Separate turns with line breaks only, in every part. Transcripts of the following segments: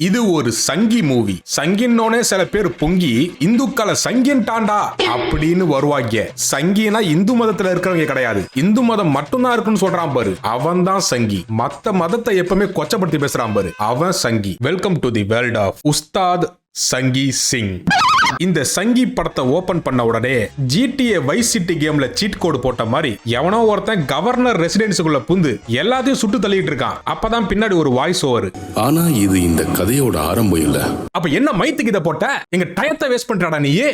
இது ஒரு சங்கி மூவி. சங்கின்னோனே சில பேர் பொங்கி இந்துக்களை சங்கின்டாண்டா அப்படின்னு வருவாங்க. சங்கினா இந்து மதத்துல இருக்கிறவங்க கிடையாது, இந்து மதம் மட்டும்தான் இருக்குன்னு சொல்றான் பாரு, அவன் தான் சங்கி. மத்த மதத்தை எப்பவுமே கொச்சப்படுத்தி பேசுறான் பாரு, அவன் சங்கி. Welcome to the world of Ustad Sanghi Singh. இந்த சங்கி படத்தை ஓபன் பண்ண உடனே GTA வைஸ் சிட்டி கேம்ல சீட் கோடு போட்ட மாதிரி எவனோ ஒருத்தன் கவர்னர் ரெசிடென்ஸுக்குள்ள புந்து எல்லாத்தையும் சுட்டு தள்ளிட்டு இருக்கான். அப்பதான் பின்னாடி ஒரு வாய்ஸ் ஓவர்.
ஆனா இது இந்த கதையோட ஆரம்பம் இல்ல.
அப்ப என்ன மைத்துக்கு இத போட்ட? எங்க டயத்தை வேஸ்ட் பண்றாடா நீயே.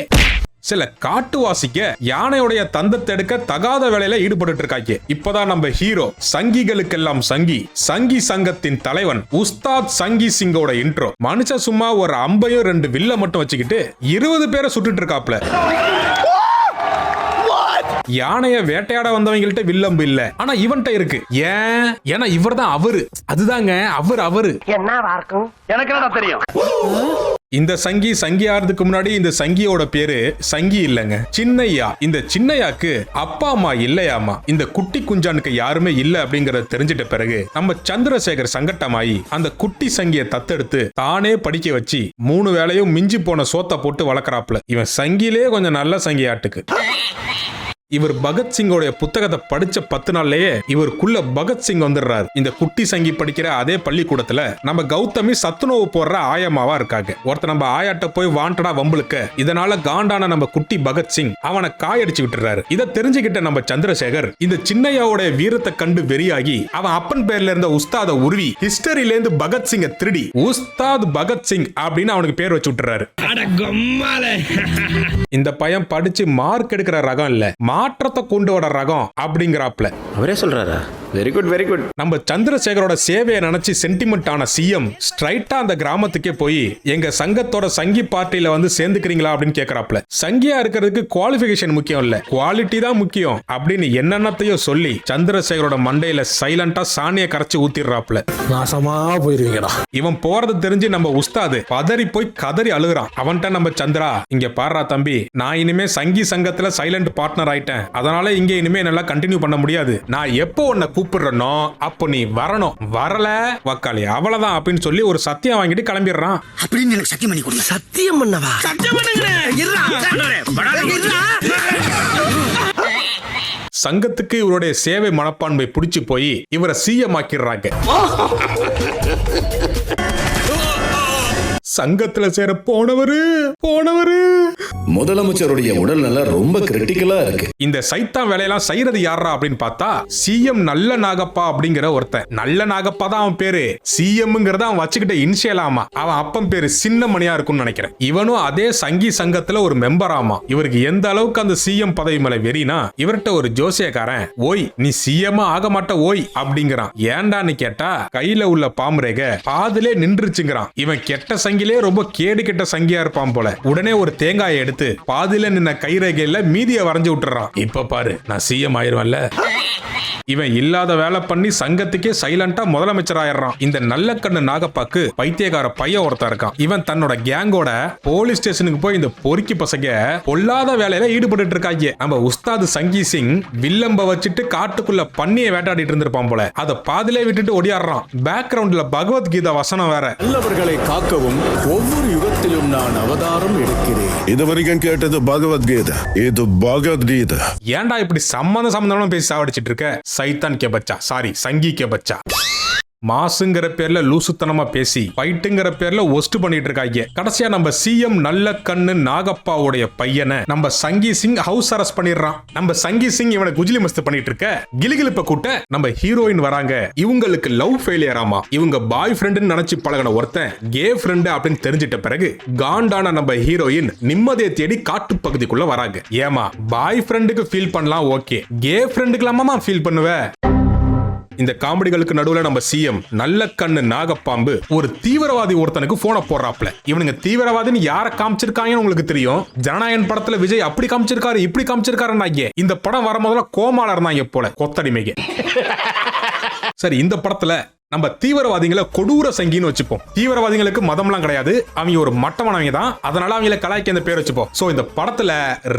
சில காட்டுவாசிக்க யானையுடைய தந்தத்தை எடுக்க தகாத வேலையில ஈடுபட்டு இருக்காங்க. இப்பதான் நம்ம ஹீரோ சங்கிகளுக்கெல்லாம் சங்கி, சங்கி சங்கத்தின் தலைவன் உஸ்தாத் சங்கி சிங்கோட இன்ட்ரோ. மனுஷன் சும்மா ஒரு அம்பையும் 2 வில்ல மட்டும் வச்சுக்கிட்டு 20 பேரை சுட்டுட்டு இருக்காப்ல. யானைய வேட்டையாட வந்தவங்கள்ட்ட வில்லம்பு இல்ல, ஆனா இவன்ட்ட இருக்கு. ஏன்? ஏன்னா இவர் தான் அவரு. அதுதாங்க அவரு.
என்னவா இருக்கும் எனக்கு என்னடா தெரியும்.
இந்த சங்கி ஆறதுக்கு முன்னாடி இந்த சங்கியோட பேரு சங்கி இல்லங்க, சின்னையா. இந்த சின்னையாக்கு அப்பா அம்மா இல்லையாமா. இந்த குட்டி குஞ்சானுக்கு யாருமே இல்ல அப்படிங்கறத தெரிஞ்சிட்ட பிறகு நம்ம சந்திரசேகர் சங்கட்டமாயி அந்த குட்டி சங்கிய தத்தெடுத்து தானே படிக்க வச்சு 3 வேளையும் மிஞ்சி போன சோத்த போட்டு வளர்க்கறாப்ல. இவன் சங்கிலே கொஞ்சம் நல்ல சங்கியாட்டுக்கு. இவர் பகத்சிங்கோட புத்தகத்தை படிச்ச 10 நாள்லயே இவருக்குள்ள பகத்சிங் வந்துடுறாரு. இந்த குட்டி சங்கி படிக்கிற அதே பள்ளிக்கூடத்துல நம்ம கௌதமி சத்துணவு போடுற ஆயமாவா இருக்காங்க. ஒருத்த நம்ம ஆயாட்ட போய் வாண்டடா வம்புலுக்க, இதனால காண்டான நம்ம குட்டி பகத்சிங் அவனை காயடிச்சு விட்டுறாரு. இதை தெரிஞ்சுக்கிட்ட நம்ம சந்திரசேகர் இந்த சின்னையாவோட வீரத்தை கண்டு வெறியாகி அவன் அப்பன் பேர்ல இருந்த உஸ்தாத உருவி ஹிஸ்டரியில இருந்து பகத்சிங்க திருடி உஸ்தாத் பகத்சிங் அப்படின்னு அவனுக்கு பேர் வச்சு விட்டுறாரு. இந்த பையன் படிச்சு மார்க் எடுக்கிற ரகம் இல்ல, மாற்றத்தை கொண்டு வர ரகம் அப்படிங்கிறாப்ல.
அவரே சொல்றாரா? Very good very good.
நம்ம சந்திரசேகரோட சேவையை நினைச்சு சென்டிமெண்ட் ஆன சிஎம் ஸ்ட்ரைட்டா அந்த கிராமத்துக்கே போய் எங்க சங்கத்தோட சங்கி பார்ட்டியில வந்து சேர்ந்துக்கிறீங்களா அப்படின்னு கேக்குறாப்ல. சங்கியா இருக்கிறதுக்கு குவாலிஃபிகேஷன் முக்கியம் இல்ல, குவாலிட்டி தான் முக்கியம் அப்படின்னு என்னென்னத்தையும் சொல்லி சந்திரசேகரோட மண்டையில சைலண்டா சாணியை கரைச்சு ஊத்திடுறாப்ல.
நாசமா போயிருவீங்கடா.
இவன் போறது தெரிஞ்சு நம்ம உஸ்தாது பதறி போய் கதறி அழுகுறான். அவன்கிட்ட நம்ம சந்திரா, இங்க பாடுறா தம்பி, நான் இனிமே சங்கி சங்கத்துல சைலண்ட் பார்ட்னர் ஆயிட்டேன், அதனால இங்க இனிமே நல்லா கண்டினியூ பண்ண முடியாது. நான் எப்போ உன்னை கூப்பிடுறனோ அப்போ நீ வரணும், வரல வக்காளி அவ்வளவுதான் அப்படின்னு சொல்லி ஒரு சத்தியம் வாங்கிட்டு கிளம்பிடுறான்.
அப்படின்னு எனக்கு சத்தியம் பண்ணி கொடுங்க. சத்தியம் பண்ணவா? சத்தியம் பண்ணுங்க.
சங்கத்துக்கு இவருடைய சேவை மனப்பான்மை பிடிச்சு போய் இவரை சிஎம் ஆக்கிடுறாங்க. சங்கத்துல சேர போனவரு
முதலமைச்சருடைய உடல்நல ரொம்ப கிரிட்டிக்கலா இருக்கு.
இந்த சைத்தான் வேலையெல்லாம் செய்யறது யாரா அப்படின்னு பார்த்தா சிஎம் நல்ல நாகப்பா அப்படிங்கிற ஒருத்தன். நல்ல நாகப்பா தான் அவன் பேரு. சிஎம்ங்கிறத அவன் வச்சுக்கிட்ட இன்ஷியலாமா. அவன் அப்பன் பேரு சின்னமணியா இருக்கும்னு நினைக்கிறேன். இவனும் அதே சங்கி சங்கத்துல ஒரு மெம்பர் ஆமா. இவருக்கு எந்த அளவுக்கு அந்த சிஎம் பதவி மேல வெறினா, இவர்கிட்ட ஒரு ஜோசியக்காரன் ஓய் நீ சிஎம் ஆக மாட்ட ஓய் அப்படிங்கிறான். ஏண்டான்னு கேட்டா கையில உள்ள பாம்புரேக பாதிலே நின்றுச்சுங்கிறான். இவன் கெட்ட சங்கிலே ரொம்ப கேடு கெட்ட சங்கியா இருப்பான் போல. உடனே ஒரு தேங்காயை எடுத்து பாதியில நின்ன கைரேகையில மீதியை வரைஞ்சு விட்டுறான். இப்ப பாரு நான் சிஎம் ஆயிருவேன்ல. இவன் இல்லாத வேலை பண்ணி சங்கத்துக்கே சைலண்டா முதலமைச்சர் ஆயிடுறான். இந்த நல்ல கண்ணு நாகப்பாக்கு பைத்தியக்கார பையன் ஒருத்தன் இருக்கான். இவன் தன்னோட கேங்கோட போலீஸ் ஸ்டேஷனுக்கு போய் இந்த பொறுக்கி பசங்க பொல்லாத வேலையில ஈடுபட்டு இருக்காங்க. நம்ம உஸ்தாது சங்கி சிங் வில்லம்ப வச்சுட்டு காட்டுக்குள்ள பண்ணியை வேட்டாடிட்டு இருந்திருப்பான் போல. அத பாதிலே விட்டுட்டு ஓடியாடுறான். பேக்ரவுண்ட்ல பகவத்கீதா வசனம் வேற.
நல்லவர்களை காக்கவும் ஒவ்வொரு யுகத்திலும் நான் அவதாரம் எடுக்கிறேன்.
இது வரைக்கும் கேட்டது பகவத்கீதை, இது பகவத்கீதை.
ஏன்டா இப்படி சம்பந்தமா பேசி சாவடிச்சிட்டு இருக்க? சைத்தான் கே பச்சா, சாரி சங்கி கே பச்சா. மாசுங்கிற பேர்ல லூசுத்தனமா பேசி ஃபைட்டுங்கிற பேர்ல ஒஸ்ட் பண்ணிட்டு இருக்காங்க. கடைசியா நம்ம சிஎம் நல்ல கண்ணு நாகப்பாவுடைய பையனை நம்ம சங்கி சிங் ஹவுஸ் அரெஸ்ட் பண்ணிடுறான். நம்ம சங்கி சிங் இவனை குஜிலி மஸ்து பண்ணிட்டு இருக்க கிளிகிளிப்ப கூட்ட நம்ம ஹீரோயின் வராங்க. இவங்களுக்கு லவ் ஃபெயிலியர் ஆமா. இவங்க பாய் ஃப்ரெண்டுன்னு நினைச்சு பழகின ஒருத்தன் கே ஃப்ரெண்டு அப்படின்னு தெரிஞ்சிட்ட பிறகு காண்டான நம்ம ஹீரோயின் நிம்மதியை தேடி காட்டு பகுதிக்குள்ள வராங்க. ஏமா பாய் ஃப்ரெண்டுக்கு ஃபீல் பண்ணலாம், ஓகே, கே ஃப்ரெண்டுக்கு இல்லாம ஃபீல் பண்ணுவ? இந்த காமெடிகளுக்கு நடுவுல நம்ம சிஎம் நல்ல கண்ணு நாகப்பாம்பு ஒரு தீவிரவாதி ஒருத்தனுக்கு போன போடுறாப்ல. இவனுங்க தீவிரவாதின்னு யார காமிச்சிருக்காங்கன்னு உங்களுக்கு தெரியும். ஜனநாயகன் படத்துல விஜய் அப்படி காமிச்சிருக்காரு இப்படி காமிச்சிருக்காருன்னாங்க. இந்த படம் வர முதல்ல கோமால இருந்தாங்க போல கொத்தடிமைங்க. சரி, இந்த படத்துல நம்ம தீவிரவாதிகளை கொடூர சங்கின்னு வச்சுப்போம். தீவிரவாதிகளுக்கு மதம்லாம் கிடையாது, அவங்க ஒரு மட்டமானவங்க தான், அதனால அவங்களை கலாய்க்க இந்த பேர் வச்சுப்போம். சோ இந்த படத்துல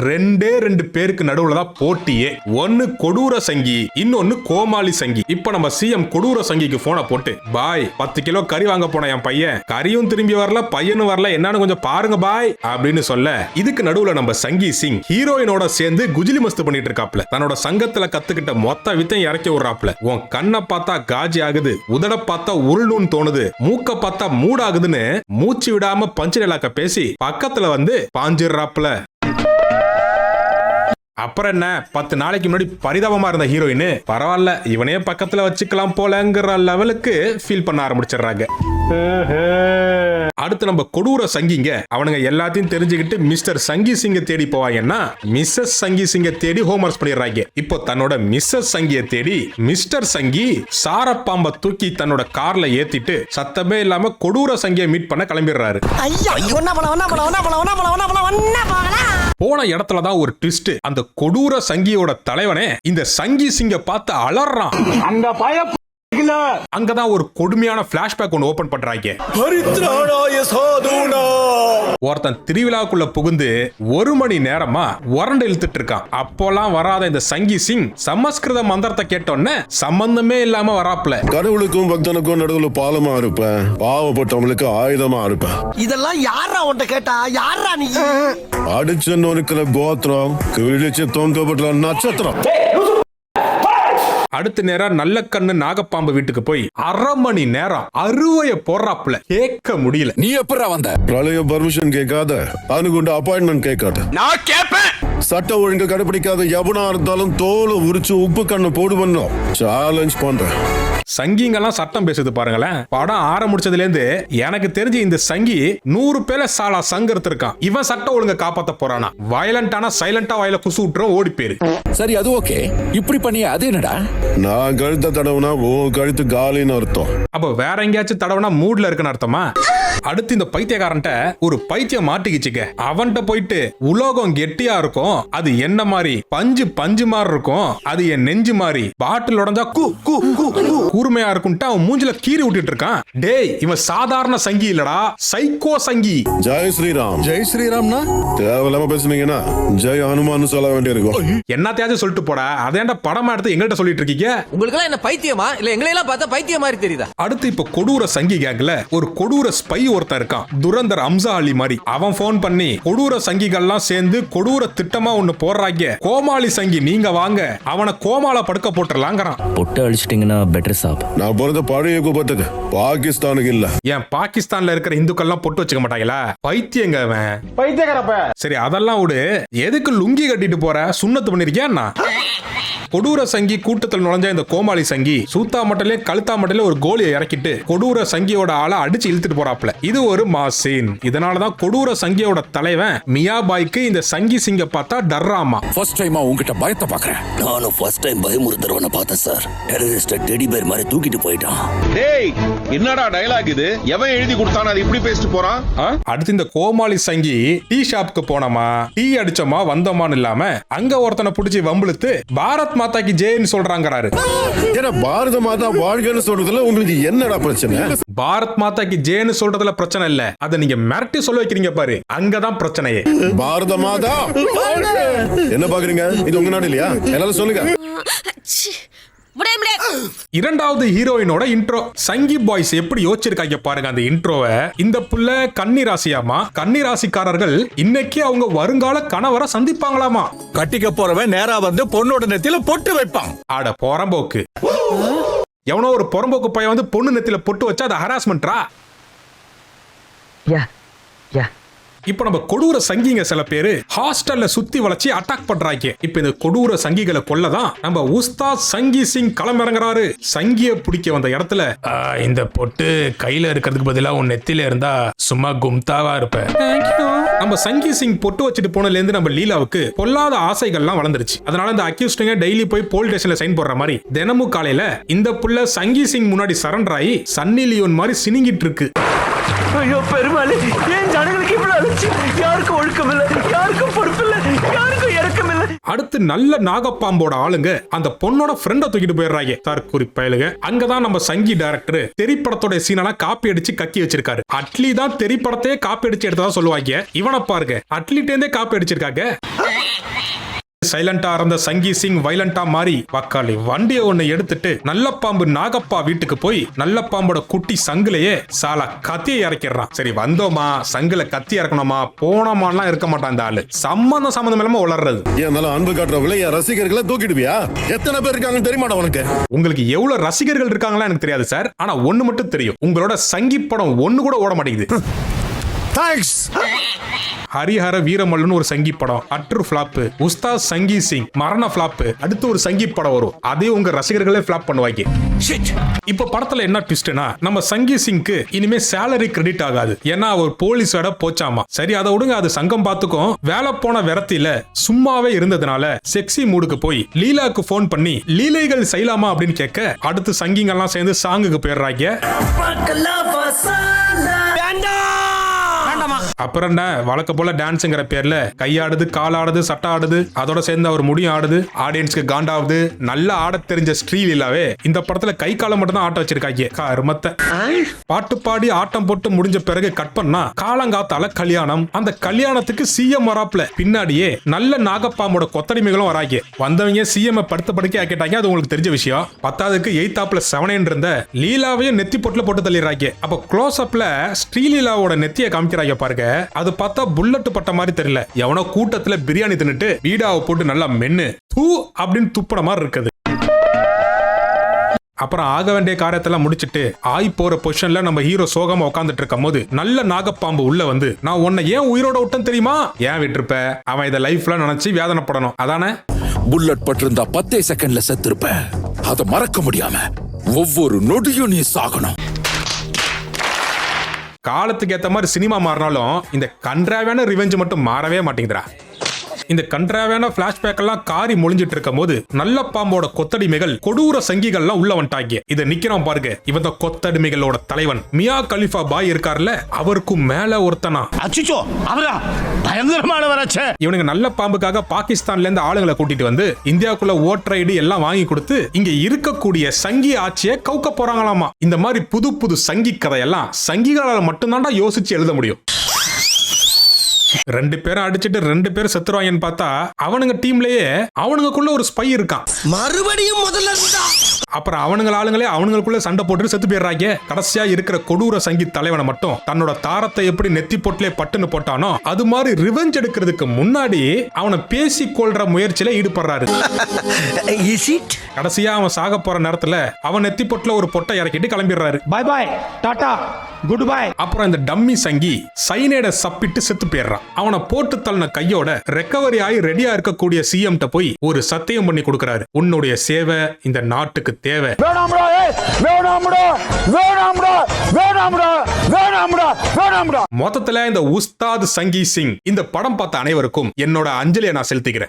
ரெண்டு பேருக்கு நடுவுல தான் போட்டியே. ஒன்னு கொடூர சங்கி, இன்னொன்னு கோமாளி சங்கி. இப்ப நம்ம சிஎம் கொடூர சங்கிக்கு போனை போட்டு, பாய் 10 கிலோ கறி வாங்க போன என் பையன், கறியும் திரும்பி வரல, பையனும் வரல, என்னன்னு கொஞ்சம் பாருங்க பாய் அப்படின்னு சொல்ல, இதுக்கு நடுவுல நம்ம சங்கி சிங் ஹீரோயினோட சேர்ந்து குஜிலி மஸ்து பண்ணிட்டு இருக்காப்ல. தன்னோட சங்கத்துல கத்துக்கிட்ட மொத்த வித்தையும் இறக்கி விடுறாப்ல. உன் கண்ணை பார்த்தா காஜி ஆகுது, உதட பார்த்தா உருளுன்னு தோணுது, மூக்க பார்த்தா மூடாகுதுன்னு மூச்சு விடாம பஞ்சு நிலாக்க பேசி பக்கத்துல வந்து பாஞ்சிடுறாப்ல. அப்புறம் என்ன, 10 நாளைக்கு முன்னாடி பரிதாபமா இருந்த ஹீரோயின் பரவாயில்ல இவனே பக்கத்துல வச்சுக்கலாம் போலங்கிற லெவலுக்கு ஃபீல் பண்ண ஆரம்பிச்சிடுறாங்க. அடுத்து நம்ம கொடூர சங்கிங்க அவனுங்க எல்லாத்தையும் தெரிஞ்சுக்கிட்டு மிஸ்டர் சங்கி சிங்க தேடி போவாங்கன்னா மிஸ்ஸஸ் சங்கி சிங்க தேடி ஹோம்வொர்க் பண்ணிடுறாங்க. இப்போ தன்னோட மிஸ்ஸஸ் சங்கிய தேடி மிஸ்டர் சங்கி சாரப்பாம்ப தூக்கி தன்னோட கார்ல ஏத்திட்டு சத்தமே இல்லாம கொடூர சங்கிய மீட் பண்ண கிளம்பிடுறாரு. போன இடத்துல தான் ஒரு ட்விஸ்ட். அந்த கொடூர சங்கியோட தலைவனே இந்த சங்கி சிங்க பார்த்து அலறான். அங்கதான் ஒரு கொடுமையான பிளாஷ்பேக் ஒன்னு ஓபன் பண்றாங்க. ஒருத்தன் திருவிழாக்குள்ள புகுந்து 1 மணி நேரமா உரண்டு இழுத்துட்டு இருக்கான். அப்போலாம் வராத இந்த சங்கி சிங் சமஸ்கிருத மந்திரத்தை கேட்டோன்னே சம்பந்தமே இல்லாம வராப்ல.
கடவுளுக்கும் பக்தனுக்கும் நடுவுல பாலமா இருப்பேன், பாவப்பட்டவங்களுக்கு ஆயுதமா இருப்பேன்.
இதெல்லாம் யாரா உன்ட்ட கேட்டா? யாரா நீ?
அடிச்சு நொறுக்கிற கோத்திரம், கிழிச்சு தொங்கப்பட்ட நட்சத்திரம்.
அடுத்த நேரம் நல்ல கண்ணு நாகப்பாம்பு வீட்டுக்கு போய் 1/2 மணி நேரம் அறுவைய போடுறாப்ல. கேட்க முடியல.
நீ எப்படா வந்த?
பிரளய பர்மிஷன் கேட்காத, அனுகுண்ட அப்பாயின்மெண்ட் கேட்காத,
நான் கேட்பேன்.
சட்ட ஒழுங்கு கடைபிடிக்காத எவனா இருந்தாலும் தோலை உரிச்சு உப்பு கண்ணு போடு பண்ணோம் சேலஞ்ச் பண்றேன்.
சங்கிங்கெல்லாம் சட்டம் பேசுது பாருங்களேன். படம் ஆரம்பிச்சதுல இருந்து எனக்கு தெரிஞ்சு இந்த சங்கி 100 பேரை சாலா சங்கர்த்து இருக்கான். இவன் சட்டம் ஒழுங்க காப்பாத்த போறானா? வயலண்டான சைலண்டா வாயில குசு விட்டுறோம், ஓடி பேரு.
சரி அது ஓகே, இப்படி பண்ணி அது என்னடா?
நான் கழுத்த தடவுனா ஓ கழுத்து காலின்னு அர்த்தம்.
அப்ப வேற எங்கேயாச்சும் தடவுனா மூட்ல இருக்குன்னு அர்த்தமா? அடுத்து இந்த பைத்தியக்காரன்ட்ட ஒரு பைத்தியம் மாட்டிக்கிச்சுக்க. அவன்கிட்ட போயிட்டு உலோகம் கெட்டியா இருக்கும், அது என்ன மாதிரி பஞ்சு மாதிரி இருக்கும், அது என் நெஞ்சு மாதிரி பாட்டில் உடஞ்சா கூர்மையா இருக்கும்ட்டு அவன் மூஞ்சில கீறி விட்டுட்டு இருக்கான். டேய் இவன் சாதாரண சங்கி இல்லடா, சைக்கோ சங்கி.
ஜெய் ஸ்ரீராம்.
ஜெய் ஸ்ரீராம்னா
தேவையில்லாம பேசுனீங்கன்னா ஜெய் ஹனுமான் சொல்ல வேண்டியிருக்கும்.
என்னத்தையாச்சும் சொல்லிட்டு போட, அதேண்டா படமா எடுத்து எங்கள்கிட்ட சொல்லிட்டு இருக்கீங்க.
உங்களுக்கு என்ன பைத்தியமா இல்ல எங்களை எல்லாம் பார்த்தா பைத்தியம் மாதிரி தெரியுதா?
அடுத்து இப்ப கொடூர சங்கி கேங்ல ஒரு கொடூர ஸ்பை ஒருத்தன் இருக்கான், துரந்தர் அம்சா அலி மாதிரி. அவன் போன் பண்ணி கொடூர சங்கிகள்லாம் சேர்ந்து கொடூர திட்டமா ஒண்ணு போடுறாங்க. கோமாளி சங்கி நீங்க வாங்க, அவனை கோமால படுக்க போட்டுறலாங்கிறான்.
பொட்டை அழிச்சிட்டீங்கன்னா பெட்டர் சாப்.
நான் பிறந்த பழைய குப்பத்துக்கு பாகிஸ்தானுக்கு இல்ல.
ஏன் பாகிஸ்தான்ல இருக்கிற இந்துக்கள்லாம் பொட்டு வச்சுக்க மாட்டாங்களா? பைத்தியங்க அவன். பைத்தியக்காரப்ப. சரி அதெல்லாம் விடு, எதுக்கு லுங்கி கட்டிட்டு போற? சுண்ணத்து பண்ணிருக்கியா? கொடூர சங்கி கூட்டத்தில் நுழைஞ்ச இந்த கோமாளி சங்கி சூத்தா மட்டலே கழுத்தா மட்டலே ஒரு கோலியை இறக்கிட்டு கொடூர சங்கியோட ஆளை அடிச்சு இழுத்துட்டு போறாப்ல. இது ஒரு மாஸ் சீன். இதனாலதான் கொடூர சங்கியோட தலைவன் மியாபாய்க்கு இந்த சங்கி சிங்க பார்த்தா டர்ராமா.
ஃபர்ஸ்ட் டைமா உன்கிட்ட பயத்தை பாக்குறேன்.
நானும் ஃபர்ஸ்ட் டைம் பயமுறுத்துறவனை பார்த்தேன் சார். டெரரிஸ்ட் டெடி பேர் மாதிரி தூக்கிட்டு போயிட்டான்.
டேய் என்னடா டயலாக் இது? எவன் எழுதி கொடுத்தானே அது இப்படி பேசிட்டு போறான்?
அடுத்து இந்த கோமாளி சங்கி டீ ஷாப்புக்கு போனோமா, டீ அடிச்சோமா வந்தோமான்னு இல்லாம அங்க ஒருத்தனை பிடிச்சி வம்பிழுத்து பாரத் மாதாக்கு ஜெயின்னு சொல்றாங்கறாரு.
ஏன்னா பாரத மாதா வாழ்கன்னு சொல்றதுல உங்களுக்கு என்னடா பிரச்சனை?
பாரத் மாதாக்கு ஜெயின்னு சொல்றதுல பிரச்சனை இல்ல, அத நீங்க மிரட்டி சொல்ல வைக்கிறீங்க பாரு, அங்கதான் பிரச்சனையே.
பாரத மாதா என்ன பாக்குறீங்க? இது உங்க நாடு இல்லையா? எல்லாரும் சொல்லுங்க.
இரண்டாவது ஹீரோயினோட இன்ட்ரோ. சங்கி பாய்ஸ் எப்படி யோசிச்சிருக்காங்க பாருங்க அந்த இன்ட்ரோவை. இந்த புள்ள கன்னி ராசியாமா, கன்னி ராசிக்காரர்கள் இன்னைக்கு அவங்க வருங்கால கணவரை சந்திப்பாங்களாமா.
கட்டிக்க போறவன் நேரா வந்து பொண்ணோட நெத்தியில பொட்டு வைப்பான்.
ஆட பொறம்போக்கு. எவனோ ஒரு பொறம்போக்கு பையன் வந்து பொண்ணு நெத்தியில பொட்டு வச்சா அது ஹராஸ்மெண்ட்ரா? இப்ப நம்ம கொடூர சங்கிங்க சில பேரு ஹாஸ்டல்ல சுத்தி வளைச்சி அட்டாக் பண்றாங்க. இப்ப இந்த கொடூர சங்கிகளை கொல்லதான் நம்ம உஸ்தாத் சங்கி சிங் களமிறங்குறாரு. சங்கிய பிடிக்க வந்த இடத்துல இந்த பொட்டு கையில இருக்கிறதுக்கு பதிலா உன் நெத்தில இருந்தா சும்மா கும்தாவா இருப்ப. நம்ம சங்கி சிங் பொட்டு வச்சுட்டு போனதுல இருந்து நம்ம லீலாவுக்கு பொல்லாத ஆசைகள்லாம் வளர்ந்துருச்சு. அதனால இந்த அக்யூஸ்டுங்க டெய்லி போய் போலீஸ் ஸ்டேஷன்ல சைன் போடுற மாதிரி தினமும் காலையில இந்த புள்ள சங்கி சிங் முன்னாடி சரண்டர் ஆகி சன்னி லியோன் மாதிரி சினிங்கிட்டு இருக்கு.
ஐயோ பெருமாளே, ஏன் ஜனங்களுக்கு இவ்வளவு அலட்சி? யாருக்கும் ஒழுக்கம் இல்லை, யாருக்கும் பொறுப்பு இல்லை, யாருக்கும் இறக்கம் இல்லை.
அடுத்து நல்ல நாகப்பாம்போட ஆளுங்க அந்த பொண்ணோட ஃப்ரெண்ட தூக்கிட்டு போயிடுறாங்க. தற்குறி பயலுங்க. அங்கதான் நம்ம சங்கி டைரக்டர் திரைப்படத்தோட சீனெல்லாம் காப்பி அடிச்சு கக்கி வச்சிருக்காரு. அட்லி தான் திரைப்படத்தையே காப்பி அடிச்சு எடுத்ததா சொல்லுவாங்க. இவனை பாருங்க, அட்லிட்டே காப்பி அடிச்சிருக்காங்க. சைலண்டா இருந்த சங்கி சிங் வைலண்டா மாறி வக்காலி வண்டியை ஒண்ணு எடுத்துட்டு நல்ல பாம்பு நாகப்பா வீட்டுக்கு போய் நல்ல பாம்போட குட்டி சங்குலையே சாலா கத்தியை இறக்கிடுறான். சரி வந்தோமா, சங்குல கத்தி இறக்கணுமா, போனோமாலாம் இருக்க மாட்டான் இந்த ஆளு. சம்பந்தம் இல்லாம உளர்றது.
என்னால அன்பு காட்டுறவங்கள என் ரசிகர்களை தூக்கிடுவியா? எத்தனை பேர் இருக்காங்கன்னு தெரியுமாடா உனக்கு?
உங்களுக்கு எவ்வளவு ரசிகர்கள் இருக்காங்களா எனக்கு தெரியாது சார். ஆனா ஒண்ணு மட்டும் தெரியும், உங்களோட சங்கி படம் ஒண்ணு கூட ஓட மாட்டேங்குது. ஹரிஹர வீரமல்லுன்னு ஒரு சங்கி படம் அட்ரு ஃபிளாப். உஸ்தாத் சங்கி சிங் மரண ஃபிளாப். அடுத்து ஒரு சங்கி படம் வரும், அதே உங்க ரசிகர்களே ஃபிளாப் பண்ணுவாங்க. இப்ப படத்துல என்ன ட்விஸ்ட்னா, நம்ம சங்கி சிங்க்கு இனிமே சேலரி கிரெடிட் ஆகாது. ஏன்னா அவர் போலீஸோட போச்சாமா. சரி அதை விடுங்க, அது சங்கம் பார்த்துக்கும். வேலை போன விரத்தில சும்மாவே இருந்ததுனால செக்ஸி மூடுக்கு போய் லீலாக்கு போன் பண்ணி லீலைகள் செய்யலாமா அப்படின்னு கேட்க அடுத்து சங்கிங்கெல்லாம் சேர்ந்து சாங்குக்கு போயிடுறாங்க. அப்புறம் என்ன வழக்க போல டான்ஸ்ங்கிற பேர்ல கையாடுது, காலாடுது, சட்டை ஆடுது, அதோட சேர்ந்து அவர் முடியும் ஆடுது, ஆடியன்ஸ்க்கு காண்டாவுது. நல்லா ஆட தெரிஞ்ச ஸ்ரீலீலாவே இந்த படத்துல கை காலம் மட்டும் தான் ஆட்ட வச்சிருக்காங்க. கருமத்தை பாட்டு பாடி ஆட்டம் போட்டு முடிஞ்ச பிறகு கட் பண்ணா காலங்காத்தால கல்யாணம். அந்த கல்யாணத்துக்கு சிஎம் வராப்ல பின்னாடியே நல்ல நாகப்பாம்போட கொத்தடிமைகளும் வராங்க. வந்தவங்க சிஎம் படுத்த படுக்கை ஆக்கிட்டாங்க, அது உங்களுக்கு தெரிஞ்ச விஷயம். பத்தாவதுக்கு எய்தாப்ல 7 இருந்த லீலாவையும் நெத்தி பொட்டுல போட்டு தள்ளிடுறாங்க. அப்ப க்ளோஸ் அப்ல ஸ்ரீலீலாவோட நெத்தியை காமிக்கிறாங்க பாருங்க. அது பார்த்தா புல்லட் பட்ட மாதிரி தெரியல, எவனோ கூட்டத்துல பிரியாணி தின்னுட்டு வீடாவை போட்டு நல்லா மென்னு தூ அப்படின்னு துப்புற மாதிரி இருக்குது. அப்புறம் ஆக வேண்டிய காரியத்தெல்லாம் முடிச்சிட்டு ஆய் போற பொசிஷன்ல நம்ம ஹீரோ சோகமா உட்காந்துட்டு இருக்கும் போது நல்ல நாகப்பாம்பு உள்ள வந்து, நான் உன்னை ஏன் உயிரோட விட்டேன் தெரியுமா? ஏன் விட்டுருப்ப? அவன் இதை லைஃப்ல நினைச்சு வேதனைப்படணும், அதானே?
புல்லட் பட்டிருந்தா 10 செகண்ட்ல செத்துருப்ப. அதை மறக்க முடியாம ஒவ்வொரு நொடியும் நீ சாகணும்.
காலத்துக்கு ஏத்த மாதிரி சினிமா மாறினாலும் இந்த கன்றாவான ரிவெஞ்ச் மட்டும் மாறவே மாட்டேங்குதுடா. இந்த கன்றாவான பிளாஷ்பேக் எல்லாம் காரி மொழிஞ்சிட்டு இருக்கும் போது நல்ல பாம்போட கொத்தடிமைகள் கொடூர சங்கிகள்லாம் உள்ள வந்துட்டாங்க. இதை நிக்கிறான் பாருங்க, இவன் தான் கொத்தடிமைகளோட தலைவன் மியா கலிஃபா பாய் இருக்காருல்ல, அவருக்கும் மேல ஒருத்தனா. இவனுங்க நல்ல பாம்புக்காக பாகிஸ்தான்ல இருந்து ஆளுங்களை கூட்டிட்டு வந்து இந்தியாவுக்குள்ள ஓட்டர் ஐடி எல்லாம் வாங்கி கொடுத்து இங்க இருக்கக்கூடிய சங்கி ஆட்சியை கவுக்க போறாங்களாமா. இந்த மாதிரி புது புது சங்கி கதையெல்லாம் சங்கிகளால மட்டும்தான்டா யோசிச்சு எழுத முடியும். 2 பேரும் அடிச்சுட்டு 2 பேரும் செத்துருவாங்கன்னு பார்த்தா அவனுங்க டீம்லயே அவனுக்குள்ள ஒரு ஸ்பை இருக்கான்.
மறுபடியும் முதல்ல
அப்புறம் ஆளுங்களே அவனுங்களுக்குள்ள சண்டை போட்டு செத்து போயிடுறாங்க. கடைசியா இருக்கிற கொடூர சங்கி தலைவனை மட்டும் தன்னோட தாரத்தை எப்படி நெத்தி போட்டிலே பட்டுன்னு போட்டானோ அது மாதிரி ரிவெஞ்ச் எடுக்கிறதுக்கு முன்னாடி அவனை பேசி கொள்ற முயற்சியில ஈடுபடுறாரு. கடைசியா அவன் சாக போற நேரத்துல அவன் நெத்தி பொட்டுல ஒரு பொட்டை இறக்கிட்டு கிளம்பிடுறாரு.
பை பை டாடா குட் பை.
அப்புறம் இந்த டம்மி சங்கி சைனேட சப்பிட்டு செத்து போயிடுறான். அவனை போட்டு தள்ளின கையோட ரெக்கவரி ஆகி ரெடியா இருக்கக்கூடிய சிஎம் போய் ஒரு சத்தியம் பண்ணி கொடுக்கிறாரு, உன்னுடைய சேவை இந்த நாட்டுக்கு தேவை. மொத்தத்துல இந்த உஸ்தாத் சங்கி சிங் இந்த படம் பார்த்த அனைவருக்கும் என்னோட அஞ்சலியை நான் செலுத்திக்கிறேன்.